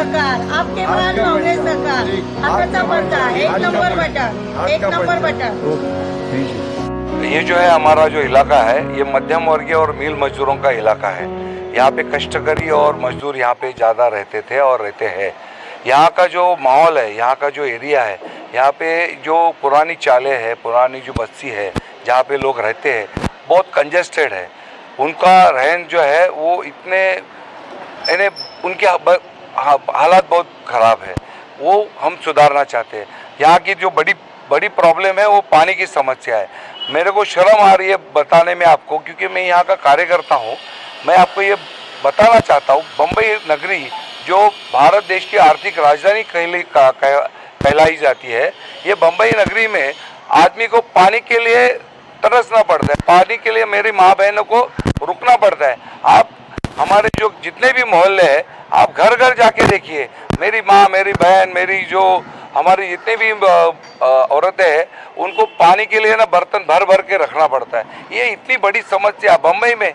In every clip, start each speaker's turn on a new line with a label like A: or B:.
A: सरकार, आपके बाद कांग्रेस सरकार, आता पड़ता एक नंबर बटन, एक नंबर बटन।
B: ये जो है हमारा जो इलाका है ये मध्यम वर्गीय और मिल मजदूरों का इलाका है। यहाँ पे कष्टकरी और मजदूर यहाँ पे ज़्यादा रहते थे और रहते हैं। यहाँ का जो माहौल है, यहाँ का जो एरिया है, यहाँ पे जो पुरानी चालें है, पुरानी जो बस्ती है जहाँ पे लोग रहते हैं, बहुत कंजेस्टेड है। उनका रहन जो है वो इतने यानी उनके हालात बहुत ख़राब है, वो हम सुधारना चाहते हैं। यहाँ की जो बड़ी प्रॉब्लम है वो पानी की समस्या है। मेरे को शर्म आ रही है बताने में आपको, क्योंकि मैं यहाँ का कार्यकर्ता हूँ। मैं आपको ये बताना चाहता हूँ, बम्बई नगरी जो भारत देश की आर्थिक राजधानी कहलाई जाती है, ये बम्बई नगरी में आदमी को पानी के लिए तरसना पड़ता है, पानी के लिए मेरी माँ बहनों को रुकना पड़ता है। आप हमारे जो जितने भी मोहल्ले हैं, आप घर घर जाके देखिए, मेरी माँ, मेरी बहन, मेरी जो हमारी जितने भी औरतें हैं, उनको पानी के लिए ना बर्तन भर भर के रखना पड़ता है। ये इतनी बड़ी समस्या बम्बई में,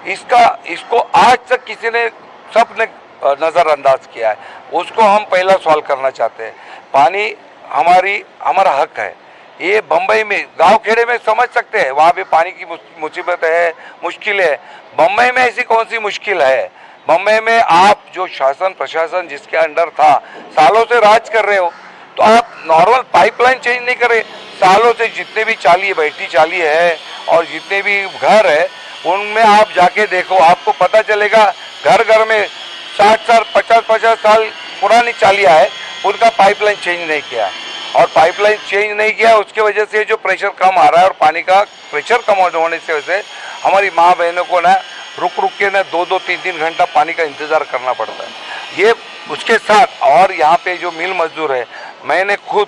B: इसको आज तक किसी ने सबने नज़रअंदाज किया है। उसको हम पहला सवाल करना चाहते हैं। पानी हमारा हक है। ये बम्बई में गांव खेड़े में समझ सकते हैं, वहाँ पे पानी की मुसीबत है, मुश्किल है। बम्बई में ऐसी कौन सी मुश्किल है? बम्बई में आप जो शासन प्रशासन जिसके अंडर था, सालों से राज कर रहे हो, तो आप नॉर्मल पाइपलाइन चेंज नहीं करे। सालों से जितने भी चाली बैठी चाली है और जितने भी घर है, उनमें आप जाके देखो, आपको पता चलेगा घर घर में 60 साल 50 साल पुरानी चालियाँ है, उनका पाइपलाइन चेंज नहीं किया। और पाइपलाइन चेंज नहीं किया, उसके वजह से जो प्रेशर कम आ रहा है और पानी का प्रेशर कम होने से वजह से हमारी माँ बहनों को ना रुक के ना 2-2 3-3 घंटा पानी का इंतज़ार करना पड़ता है। ये उसके साथ और यहाँ पे जो मिल मजदूर है, मैंने खुद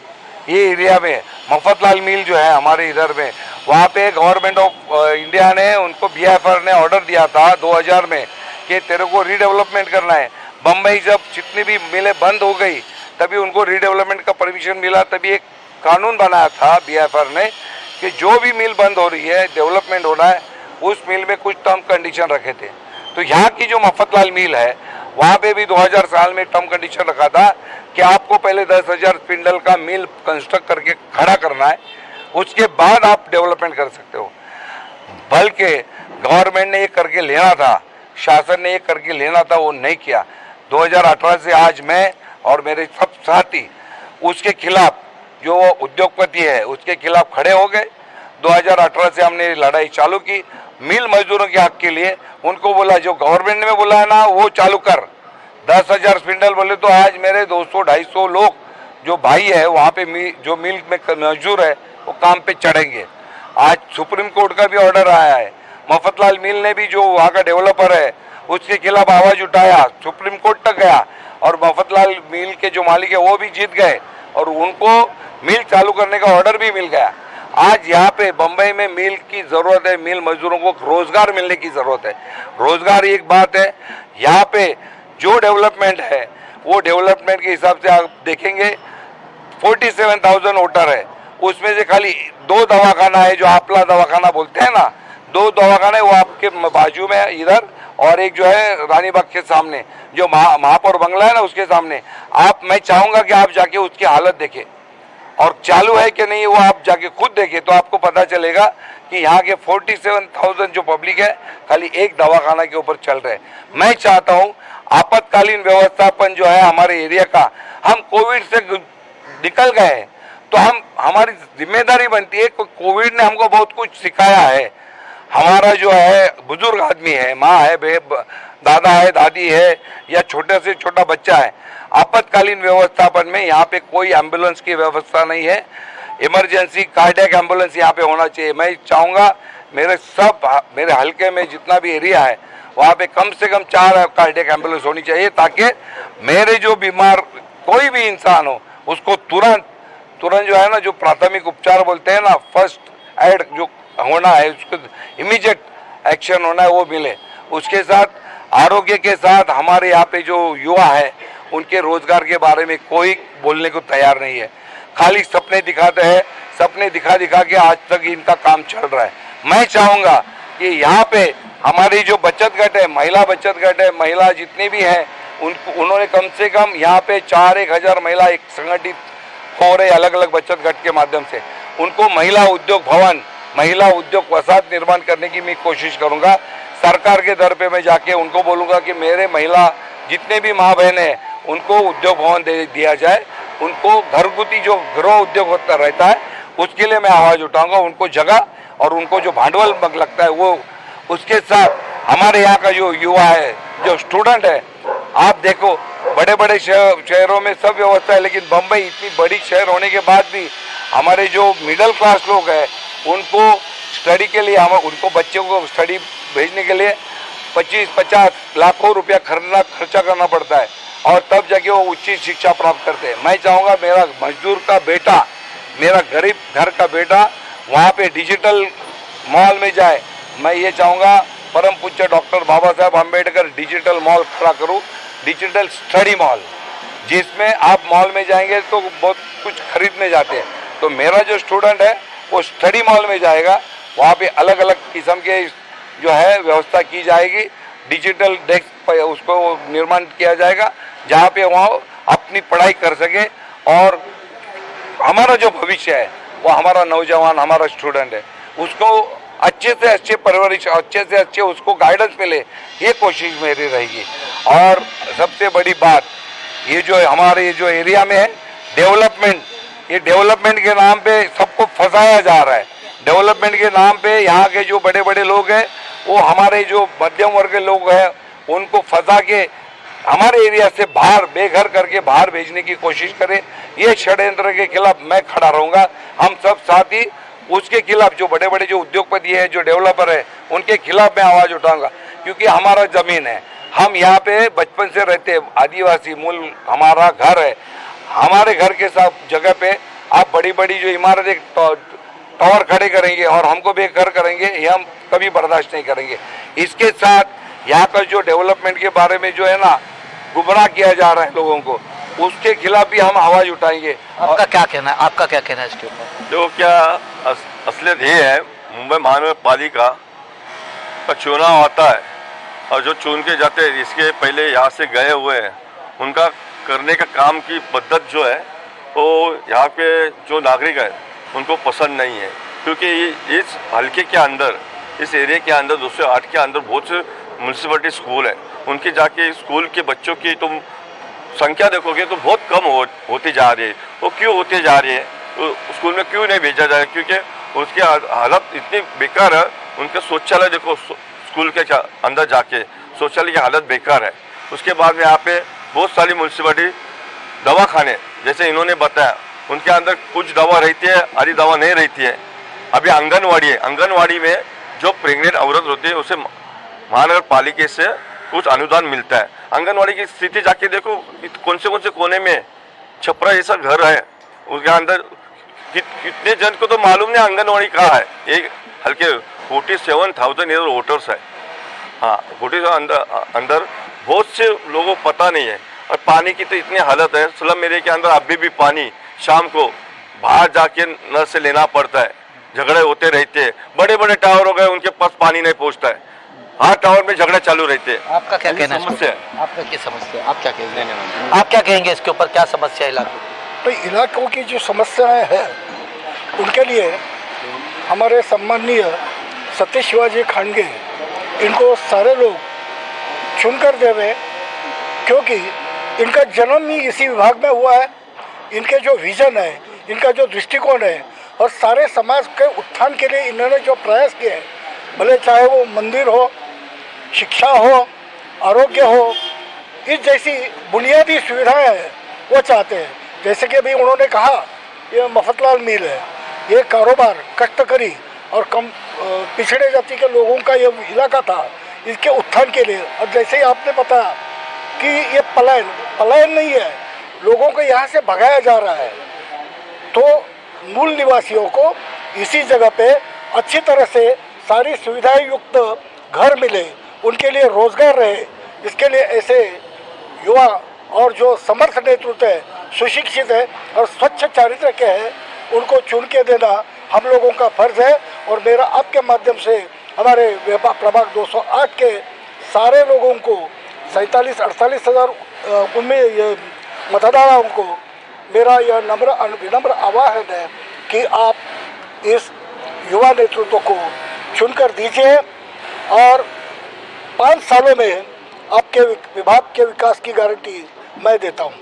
B: ये एरिया में मफतलाल मिल जो है हमारे इधर में, वहाँ पे गवर्नमेंट ऑफ इंडिया ने उनको BIFR ने ऑर्डर दिया था 2000 में कि तेरे को रीडेवलपमेंट करना है। बम्बई जब जितनी भी मिलें बंद हो गई, तभी उनको रीडेवलपमेंट का परमिशन मिला। तभी एक कानून बनाया था BIFR ने कि जो भी मिल बंद हो रही है, डेवलपमेंट होना है, उस मिल में कुछ टर्म कंडीशन रखे थे। तो यहाँ की जो मफतलाल मिल है, वहाँ पे भी 2000 साल में टर्म कंडीशन रखा था कि आपको पहले 10,000 स्पिंडल का मिल कंस्ट्रक्ट करके खड़ा करना है, उसके बाद आप डेवलपमेंट कर सकते हो। बल्कि गवर्नमेंट ने ये करके लेना था, शासन ने ये करके लेना था, वो नहीं किया। 2018 से आज मैं और मेरे सब साथी उसके खिलाफ, जो उद्योगपति है उसके खिलाफ खड़े हो गए। 2018 से हमने लड़ाई चालू की मिल मजदूरों के हक के लिए। उनको बोला जो गवर्नमेंट ने बोला है ना वो चालू कर। 10,000 स्पिंडल बोले तो आज मेरे 200-250 लोग जो भाई है वहाँ पे जो मिल में मजदूर है वो काम पे चढ़ेंगे। आज सुप्रीम कोर्ट का भी ऑर्डर आया है। मफतलाल मिल ने भी जो वहाँ का डेवलपर है उसके खिलाफ आवाज़ उठाया, सुप्रीम कोर्ट तक गया और मफतलाल मिल के जो मालिक है वो भी जीत गए और उनको मिल चालू करने का ऑर्डर भी मिल गया। आज यहाँ पे बम्बई में मिल की ज़रूरत है, मिल मजदूरों को रोज़गार मिलने की ज़रूरत है। रोज़गार एक बात है, यहाँ पे जो डेवलपमेंट है वो डेवलपमेंट के हिसाब से आप देखेंगे 47,000 वोटर है, उसमें से खाली 2 दवाखाना है, जो आपला दवाखाना बोलते हैं ना, 2 दवाखाना वो आपके बाजू में है इधर, और एक जो है रानी बाग के सामने जो महापौर बंगला है ना उसके सामने। मैं चाहूँगा कि आप जाके उसकी हालत देखें और चालू है कि नहीं वो आप जाके खुद देखें, तो आपको पता चलेगा कि यहाँ के 47,000 जो पब्लिक है खाली एक दवाखाना के ऊपर चल रहे हैं। मैं चाहता हूँ आपातकालीन व्यवस्थापन जो है हमारे एरिया का, हम कोविड से निकल गए हैं तो हमारी जिम्मेदारी बनती है। कोविड ने हमको बहुत कुछ सिखाया है। हमारा जो है बुजुर्ग आदमी है, माँ है, दादा है, दादी है या छोटे से छोटा बच्चा है, आपातकालीन व्यवस्थापन में यहाँ पे कोई एम्बुलेंस की व्यवस्था नहीं है। इमरजेंसी कार्डियक एम्बुलेंस यहाँ पे होना चाहिए। मैं चाहूँगा मेरे हल्के में जितना भी एरिया है वहाँ पे कम से कम 4 कार्डियक एम्बुलेंस होनी चाहिए, ताकि मेरे जो बीमार कोई भी इंसान हो उसको तुरंत जो है ना, जो प्राथमिक उपचार बोलते हैं ना, फर्स्ट एड जो होना है, उसको इमीडिएट एक्शन होना है वो मिले। उसके साथ आरोग्य के साथ हमारे यहाँ पे जो युवा है उनके रोजगार के बारे में कोई बोलने को तैयार नहीं है। खाली सपने दिखाते हैं, सपने दिखा के आज तक इनका काम चल रहा है। मैं चाहूँगा कि यहाँ पे हमारी जो बचत गट है, महिला बचत गट है, महिला जितने भी हैं उन्होंने कम से कम यहाँ पे 4-1 महिला एक संगठित हो रहे अलग अलग बचत गट के माध्यम से उनको महिला उद्योग भवन, महिला उद्योग वसाहत निर्माण करने की मैं कोशिश करूँगा। सरकार के दर पे मैं जाके उनको बोलूँगा कि मेरे महिला जितने भी माँ बहन हैं उनको उद्योग भवन दे दिया जाए। उनको घरगुती जो गृह उद्योग होता रहता है उसके लिए मैं आवाज़ उठाऊँगा, उनको जगह और उनको जो भांडवल लगता है वो। उसके साथ हमारे यहाँ का जो युवा है, जो स्टूडेंट है, आप देखो बड़े बड़े शहरों में सब व्यवस्था है, लेकिन बम्बई इतनी बड़ी शहर होने के बाद भी हमारे जो मिडिल क्लास लोग हैं उनको स्टडी के लिए उनको बच्चों को स्टडी भेजने के लिए 25-50 लाखों रुपया खर्चा करना पड़ता है और तब जाके वो उच्च शिक्षा प्राप्त करते हैं। मैं चाहूँगा मेरा मजदूर का बेटा, मेरा गरीब घर का बेटा वहाँ पे डिजिटल मॉल में जाए। मैं ये चाहूँगा परम पूज्य डॉक्टर बाबा साहब अम्बेडकर डिजिटल मॉल खड़ा करूँ, डिजिटल स्टडी मॉल, जिसमें आप मॉल में जाएंगे तो बहुत कुछ खरीदने जाते हैं, तो मेरा जो स्टूडेंट है वो स्टडी मॉल में जाएगा, वहाँ पे अलग अलग किस्म के जो है व्यवस्था की जाएगी, डिजिटल डेस्क उसको निर्माण किया जाएगा जहाँ पे वहाँ अपनी पढ़ाई कर सके। और हमारा जो भविष्य है वो हमारा नौजवान, हमारा स्टूडेंट है, उसको अच्छे से अच्छे परवरिश, अच्छे से अच्छे उसको गाइडेंस मिले, ये कोशिश मेरी रहेगी। और सबसे बड़ी बात ये जो हमारे जो एरिया में है डेवलपमेंट, ये डेवलपमेंट के नाम पे सबको फंसाया जा रहा है। डेवलपमेंट के नाम पे यहाँ के जो बड़े बड़े लोग हैं वो हमारे जो मध्यम वर्ग के लोग हैं उनको फंसा के हमारे एरिया से बाहर बेघर करके बाहर भेजने की कोशिश करें। ये षड्यंत्र के खिलाफ मैं खड़ा रहूँगा। हम सब साथ ही उसके खिलाफ जो बड़े बड़े जो उद्योगपति है, जो डेवलपर है, उनके खिलाफ मैं आवाज़ उठाऊंगा, क्योंकि हमारा ज़मीन है, हम यहाँ पे बचपन से रहते हैं, आदिवासी मूल हमारा घर है। हमारे घर के साथ जगह पे आप बड़ी बड़ी जो इमारतें टावर खड़े करेंगे और हमको बेघर करेंगे, ये हम कभी बर्दाश्त नहीं करेंगे। इसके साथ यहाँ का जो डेवलपमेंट के बारे में जो है ना गुमराह किया जा रहा है लोगों को, उसके खिलाफ भी हम आवाज़ उठाएंगे।
C: आपका क्या कहना है, आपका क्या कहना है इसके ऊपर?
D: जो क्या असलियत ये है, मुंबई महानगरपालिका का चुनाव आता है और जो चुन के जाते हैं, इसके पहले यहाँ से गए हुए हैं, उनका करने का काम की पद्धत जो है वो यहाँ के जो नागरिक है उनको पसंद नहीं है, क्योंकि इस हल्के के अंदर, इस एरिया के अंदर 208 के अंदर बहुत से म्यूनसिपलिटी स्कूल है, उनके जाके स्कूल के बच्चों की तुम संख्या देखोगे तो बहुत कम होती जा रही है। वो क्यों होती जा रही है? तो स्कूल में क्यों नहीं भेजा जाए? क्योंकि उसकी हालत इतनी बेकार है। उनके शौचालय देखो, स्कूल के अंदर जाके शौचालय की हालत बेकार है। उसके बाद में यहाँ पे बहुत सारी म्यूनसिपलिटी दवाखाने, जैसे इन्होंने बताया, उनके अंदर कुछ दवा रहती है, आधी दवा नहीं रहती है। अभी आंगनवाड़ी है, आंगनवाड़ी में जो प्रेग्नेंट औरत होती है उसे महानगर पालिका से कुछ अनुदान मिलता है। आंगनवाड़ी की स्थिति जाके देखो, कौन से कोने में छपरा जैसा घर है, उसके अंदर कितने जन को तो मालूम नहीं आंगनवाड़ी कहाँ है। एक हल्के 47,000 वोटर्स है। हाँ, 47 अंदर बहुत से लोगों को पता नहीं है। और पानी की तो इतनी हालत है, स्लम एरिया के अंदर अभी भी पानी शाम को बाहर जाके नल से लेना पड़ता है। झगड़े होते रहते हैं। बड़े बड़े टावर हो गए, उनके पास पानी नहीं पहुंचता है, हर टावर में झगड़े चालू रहते हैं।
C: आपका क्या कहना है? आपका क्या समस्या, आप क्या कहेंगे? आप क्या कहेंगे इसके ऊपर, क्या समस्या है इलाके की?
E: तो इलाकों की जो समस्याएं हैं उनके लिए हमारे सम्माननीय सतीश शिवाजी खांडगे, इनको सारे लोग चुनकर देवे, क्योंकि इनका जन्म ही इसी विभाग में हुआ है। इनके जो विजन है, इनका जो दृष्टिकोण है, और सारे समाज के उत्थान के लिए इन्होंने जो प्रयास किए हैं, भले चाहे वो मंदिर हो, शिक्षा हो, आरोग्य हो, इस जैसी बुनियादी सुविधाएं हैं वो चाहते हैं। जैसे कि अभी उन्होंने कहा, ये मफतलाल मिल है, ये कारोबार कष्टकरी और कम पिछड़े जाति के लोगों का ये इलाका था, इसके उत्थान के लिए। और जैसे ही आपने बताया कि ये पलायन नहीं है, लोगों को यहाँ से भगाया जा रहा है, तो मूल निवासियों को इसी जगह पे अच्छी तरह से सारी सुविधाएं युक्त घर मिले, उनके लिए रोजगार रहे, इसके लिए ऐसे युवा और जो समर्थ नेतृत्व है, सुशिक्षित है और स्वच्छ चारित्र के हैं, उनको चुन के देना हम लोगों का फर्ज है। और मेरा आपके माध्यम से हमारे प्रभाग 208 के सारे लोगों को 47-48 हज़ार ये मतदाताओं को मेरा यह विनम्र आह्वान है कि आप इस युवा नेतृत्व को चुनकर दीजिए और 5 सालों में आपके विभाग के विकास की गारंटी मैं देता हूँ।